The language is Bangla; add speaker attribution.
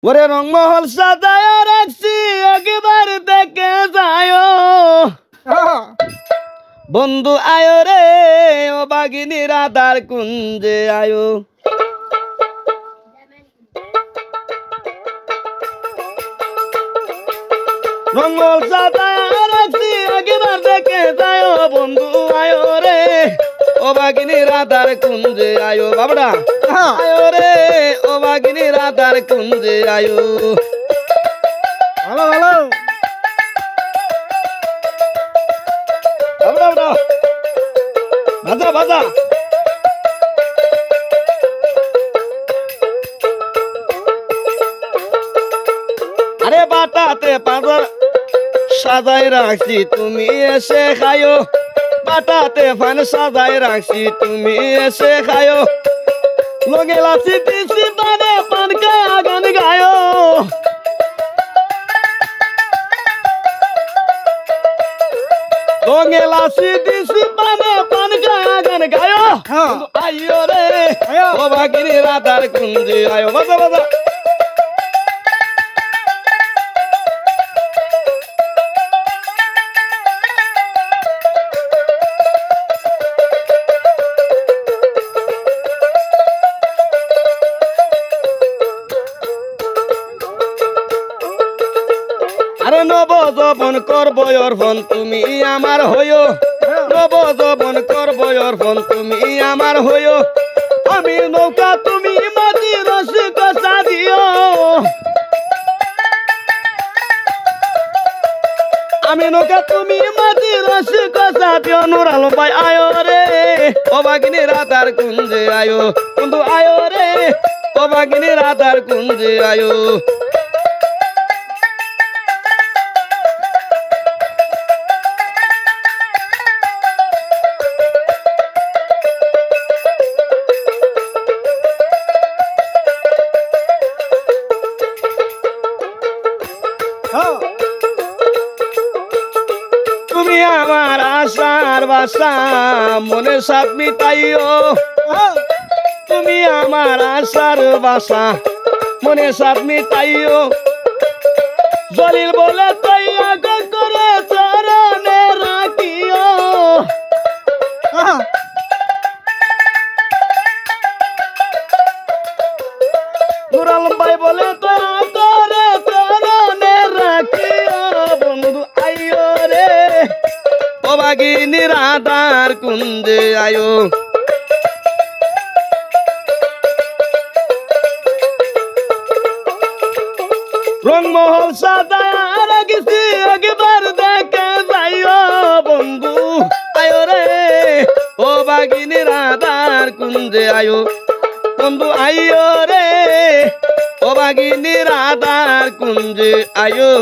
Speaker 1: ওরে রংমহল সাজায় রাখছি একবার দেখে যায় বন্ধু আয় রে ও বাগিনী রাধার কুঞ্জে আয়ো রংমহল সাজায় রাখছি একবার দেখে যায় বন্ধু আয় রে ও বাগিনী রাধার কুঞ্জে আয়ো বাবড়া আয়ো রে ও বাগিনী রাধার কুঞ্জে আয়ো ভালো ভালো বাজা বাজা আরে বাটাতে পাঁচর সাজাই রাখছি তুমি এসে খায়ো বাটাতে ফান সাজাই রাখছি তুমি এসে খায়ো লগে লাচি দিছি পানে পান খায় গান গায়ো লগে লাচি দিছি পানে পান খায় গান গায়ো আইও রে ও বাগিনী রাধার কুঞ্জে আয়ো বাজা বাজা আরে নব যৌবন করব অর্পণ তুমি আমার হইও নব যৌবন করব অর্পণ তুমি আমার হইও আমি নৌকা তুমি মাটি রসি কষা দিও আমি নৌকা তুমি মাটি রসি কষা দিও নুরাল ভাই আয়ো রে ও বাগিনী রাধার কুঞ্জে আয়ো বন্ধু আয়ো রে ও বাগিনী রাধার কুঞ্জে আয়ো তুমি আমার আশার বাসা মনে সাথ মিটাইও তুমি আমার আশার বাসা মনে সাথ মিটাইও জলিল বলে তাই আগে করে চরণে রাখিও নুরাল ভাই বলে তো করে চরণে রাখিও বন্ধু আইও রে ও বাগিনী রাধার কুঞ্জে আয়ো রংমহল সাজায় রাখছি একবার দেখে যাইও বন্ধু আয়ো রে ও বাগিনী রাধার কুঞ্জে আয়ো বন্ধু আইও রে ও বাগিনী রাধার কুঞ্জে আয়ো